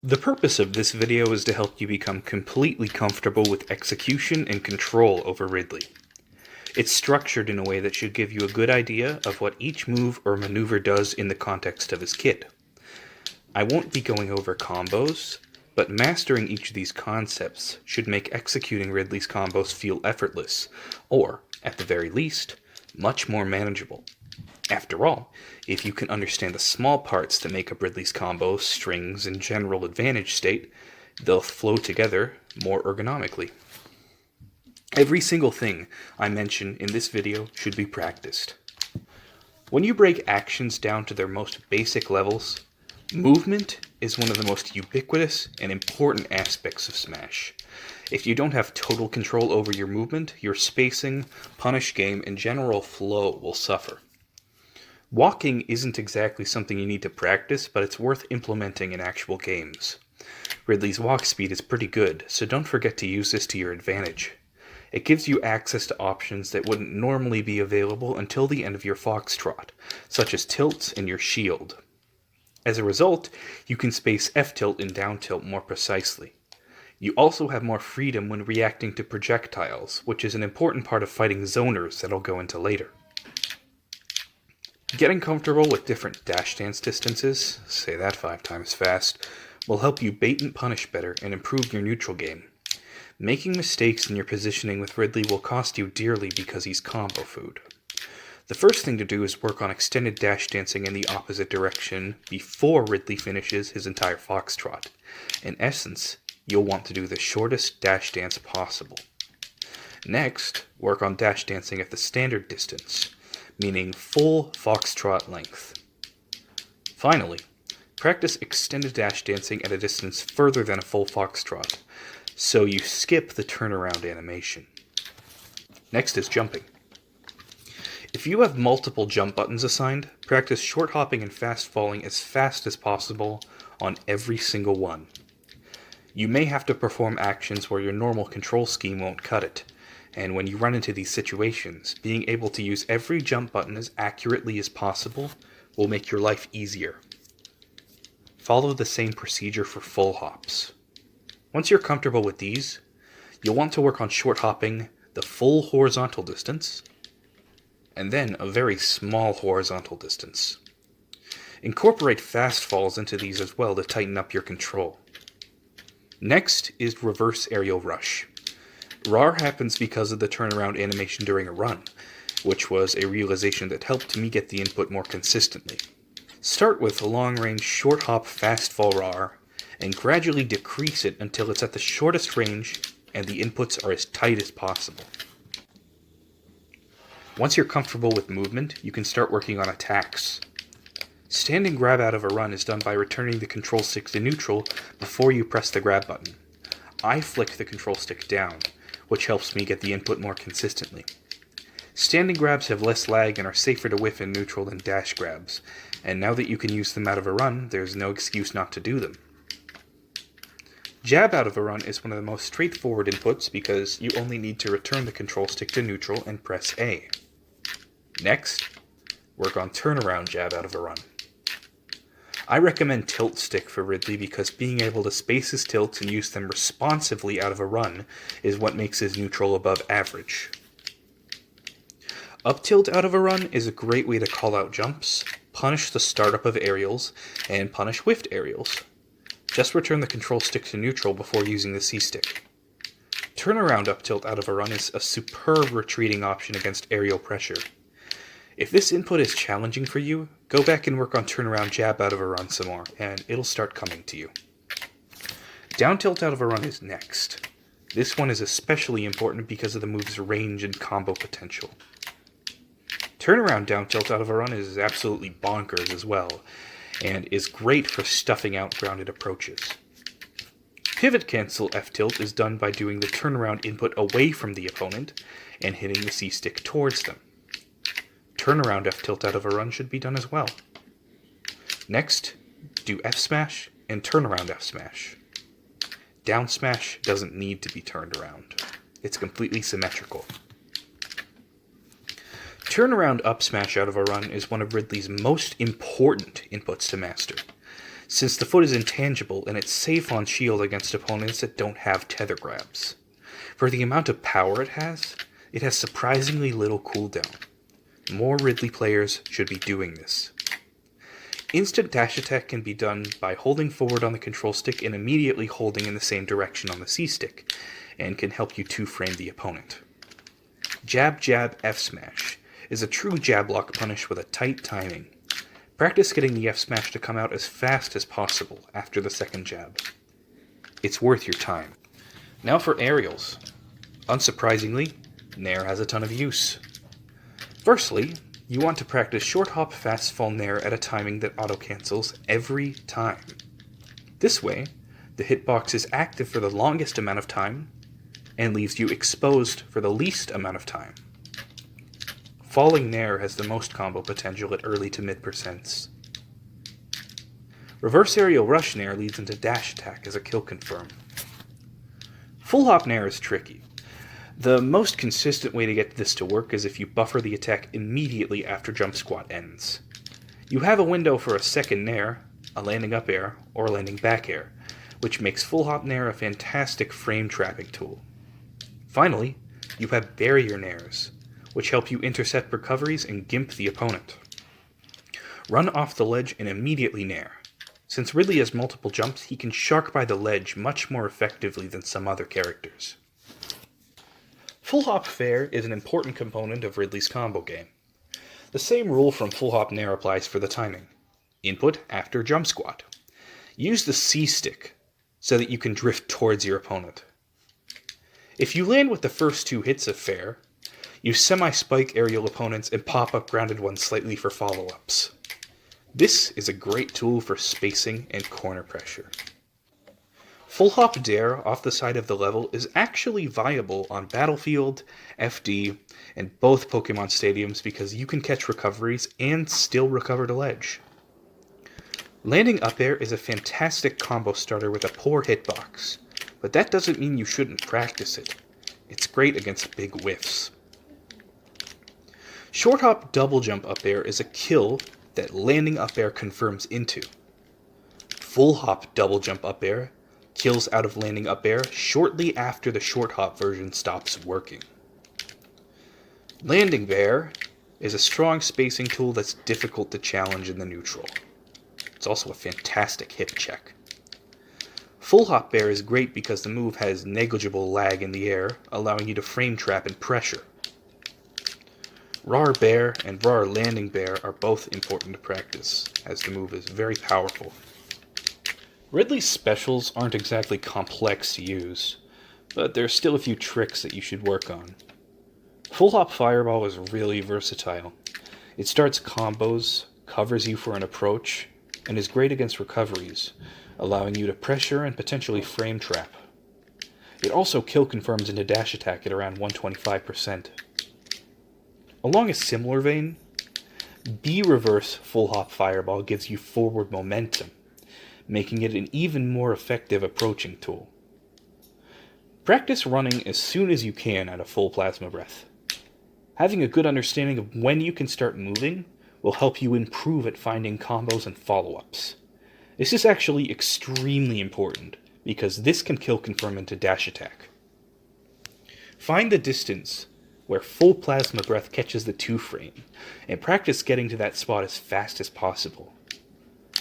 The purpose of this video is to help you become completely comfortable with execution and control over Ridley. It's structured in a way that should give you a good idea of what each move or maneuver does in the context of his kit. I won't be going over combos, but mastering each of these concepts should make executing Ridley's combos feel effortless, or, at the very least, much more manageable. After all, if you can understand the small parts that make up Ridley's combos, strings, and general advantage state, they'll flow together more ergonomically. Every single thing I mention in this video should be practiced. When you break actions down to their most basic levels, movement is one of the most ubiquitous and important aspects of Smash. If you don't have total control over your movement, your spacing, punish game, and general flow will suffer. Walking isn't exactly something you need to practice, but it's worth implementing in actual games. Ridley's walk speed is pretty good, so don't forget to use this to your advantage. It gives you access to options that wouldn't normally be available until the end of your foxtrot, such as tilts and your shield. As a result, you can space F-tilt and down-tilt more precisely. You also have more freedom when reacting to projectiles, which is an important part of fighting zoners that I'll go into later. Getting comfortable with different dash dance distances, say that 5 times fast, will help you bait and punish better and improve your neutral game. Making mistakes in your positioning with Ridley will cost you dearly because he's combo food. The first thing to do is work on extended dash dancing in the opposite direction before Ridley finishes his entire foxtrot. In essence, you'll want to do the shortest dash dance possible. Next, work on dash dancing at the standard distance, meaning full foxtrot length. Finally, practice extended dash dancing at a distance further than a full foxtrot, so you skip the turnaround animation. Next is jumping. If you have multiple jump buttons assigned, practice short hopping and fast falling as fast as possible on every single one. You may have to perform actions where your normal control scheme won't cut it, and when you run into these situations, being able to use every jump button as accurately as possible will make your life easier. Follow the same procedure for full hops. Once you're comfortable with these, you'll want to work on short hopping the full horizontal distance, and then a very small horizontal distance. Incorporate fast falls into these as well to tighten up your control. Next is reverse aerial rush. RAR happens because of the turnaround animation during a run, which was a realization that helped me get the input more consistently. Start with a long-range short hop fast fall RAR, and gradually decrease it until it's at the shortest range and the inputs are as tight as possible. Once you're comfortable with movement, you can start working on attacks. Stand and grab out of a run is done by returning the control stick to neutral before you press the grab button. I flick the control stick down, which helps me get the input more consistently. Standing grabs have less lag and are safer to whiff in neutral than dash grabs, and now that you can use them out of a run, there's no excuse not to do them. Jab out of a run is one of the most straightforward inputs because you only need to return the control stick to neutral and press A. Next, work on turnaround jab out of a run. I recommend tilt stick for Ridley because being able to space his tilts and use them responsively out of a run is what makes his neutral above average. Up tilt out of a run is a great way to call out jumps, punish the startup of aerials, and punish whiffed aerials. Just return the control stick to neutral before using the C-stick. Turnaround up tilt out of a run is a superb retreating option against aerial pressure. If this input is challenging for you, go back and work on turnaround jab out of a run some more, and it'll start coming to you. Down tilt out of a run is next. This one is especially important because of the move's range and combo potential. Turnaround down tilt out of a run is absolutely bonkers as well, and is great for stuffing out grounded approaches. Pivot cancel F-tilt is done by doing the turnaround input away from the opponent and hitting the C-stick towards them. Turnaround F-tilt out of a run should be done as well. Next, do F-smash and turnaround F-smash. Down smash doesn't need to be turned around. It's completely symmetrical. Turnaround up smash out of a run is one of Ridley's most important inputs to master. since the foot is intangible and it's safe on shield against opponents that don't have tether grabs. For the amount of power it has surprisingly little cooldown. More Ridley players should be doing this. Instant dash attack can be done by holding forward on the control stick and immediately holding in the same direction on the C stick, and can help you two-frame the opponent. Jab Jab F Smash is a true jab lock punish with a tight timing. Practice getting the F Smash to come out as fast as possible after the second jab. It's worth your time. Now for aerials. Unsurprisingly, Nair has a ton of use. Firstly, you want to practice short hop fast fall Nair at a timing that auto-cancels every time. This way, the hitbox is active for the longest amount of time, and leaves you exposed for the least amount of time. Falling Nair has the most combo potential at early to mid percents. Reverse aerial rush Nair leads into dash attack as a kill confirm. Full hop Nair is tricky. The most consistent way to get this to work is if you buffer the attack immediately after jump squat ends. You have a window for a second Nair, a landing up air, or a landing back air, which makes full hop Nair a fantastic frame trapping tool. Finally, you have barrier Nairs, which help you intercept recoveries and gimp the opponent. Run off the ledge and immediately Nair. Since Ridley has multiple jumps, he can shark by the ledge much more effectively than some other characters. Full hop fair is an important component of Ridley's combo game. The same rule from full hop Nair applies for the timing. Input after jump squat. Use the C stick so that you can drift towards your opponent. If you land with the first two hits of fair, you semi-spike aerial opponents and pop up grounded ones slightly for follow-ups. This is a great tool for spacing and corner pressure. Full hop dare off the side of the level is actually viable on Battlefield, FD, and both Pokemon stadiums because you can catch recoveries and still recover the ledge. Landing up air is a fantastic combo starter with a poor hitbox, but that doesn't mean you shouldn't practice it. It's great against big whiffs. Short hop double jump up air is a kill that landing up air confirms into. Full hop double jump up air kills out of landing up air shortly after the short hop version stops working. Landing bear is a strong spacing tool that's difficult to challenge in the neutral. It's also a fantastic hip check. Full hop bear is great because the move has negligible lag in the air, allowing you to frame trap and pressure. RAR bear and RAR landing bear are both important to practice, as the move is very powerful. Ridley's specials aren't exactly complex to use, but there's still a few tricks that you should work on. Full hop fireball is really versatile. It starts combos, covers you for an approach, and is great against recoveries, allowing you to pressure and potentially frame trap. It also kill confirms into dash attack at around 125%. Along a similar vein, B reverse full hop fireball gives you forward momentum, making it an even more effective approaching tool. Practice running as soon as you can at a full plasma breath. Having a good understanding of when you can start moving will help you improve at finding combos and follow-ups. This is actually extremely important, because this can kill confirm into dash attack. Find the distance where full plasma breath catches the 2-frame, and practice getting to that spot as fast as possible.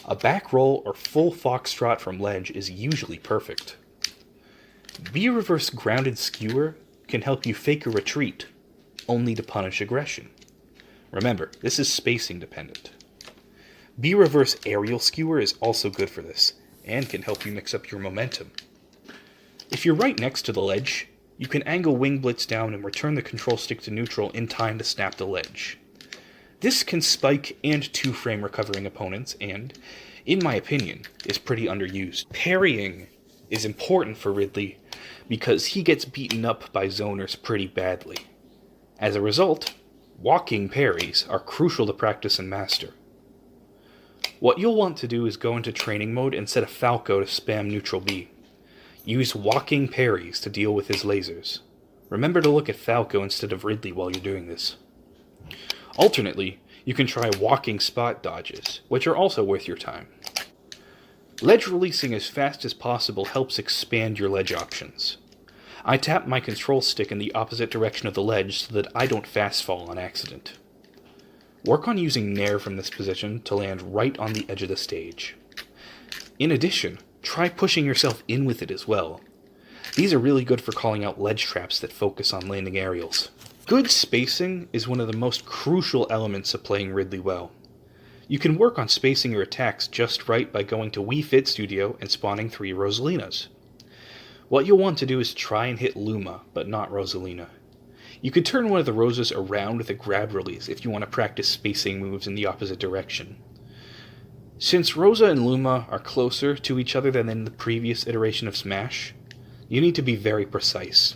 A back roll or full foxtrot from ledge is usually perfect. B-reverse grounded skewer can help you fake a retreat, only to punish aggression. Remember, this is spacing dependent. B-reverse aerial skewer is also good for this, and can help you mix up your momentum. If you're right next to the ledge, you can angle wing blitz down and return the control stick to neutral in time to snap the ledge. This can spike and 2-frame recovering opponents and, in my opinion, is pretty underused. Parrying is important for Ridley because he gets beaten up by zoners pretty badly. As a result, walking parries are crucial to practice and master. What you'll want to do is go into training mode and set a Falco to spam neutral B. Use walking parries to deal with his lasers. Remember to look at Falco instead of Ridley while you're doing this. Alternately, you can try walking spot dodges, which are also worth your time. Ledge releasing as fast as possible helps expand your ledge options. I tap my control stick in the opposite direction of the ledge so that I don't fast fall on accident. Work on using Nair from this position to land right on the edge of the stage. In addition, try pushing yourself in with it as well. These are really good for calling out ledge traps that focus on landing aerials. Good spacing is one of the most crucial elements of playing Ridley well. You can work on spacing your attacks just right by going to Wii Fit Studio and spawning 3 Rosalinas. What you'll want to do is try and hit Luma, but not Rosalina. You can turn one of the roses around with a grab release if you want to practice spacing moves in the opposite direction. Since Rosa and Luma are closer to each other than in the previous iteration of Smash, you need to be very precise.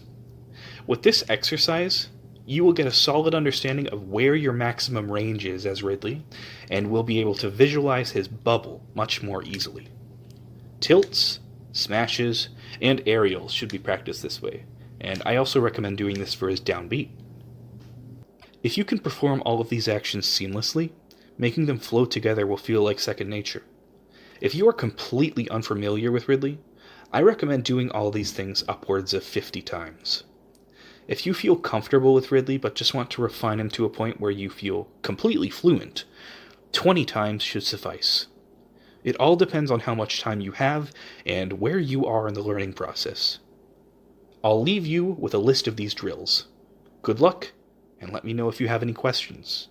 With this exercise, you will get a solid understanding of where your maximum range is as Ridley, and will be able to visualize his bubble much more easily. Tilts, smashes, and aerials should be practiced this way, and I also recommend doing this for his downbeat. If you can perform all of these actions seamlessly, making them flow together will feel like second nature. If you are completely unfamiliar with Ridley, I recommend doing all these things upwards of 50 times. If you feel comfortable with Ridley but just want to refine him to a point where you feel completely fluent, 20 times should suffice. It all depends on how much time you have and where you are in the learning process. I'll leave you with a list of these drills. Good luck, and let me know if you have any questions.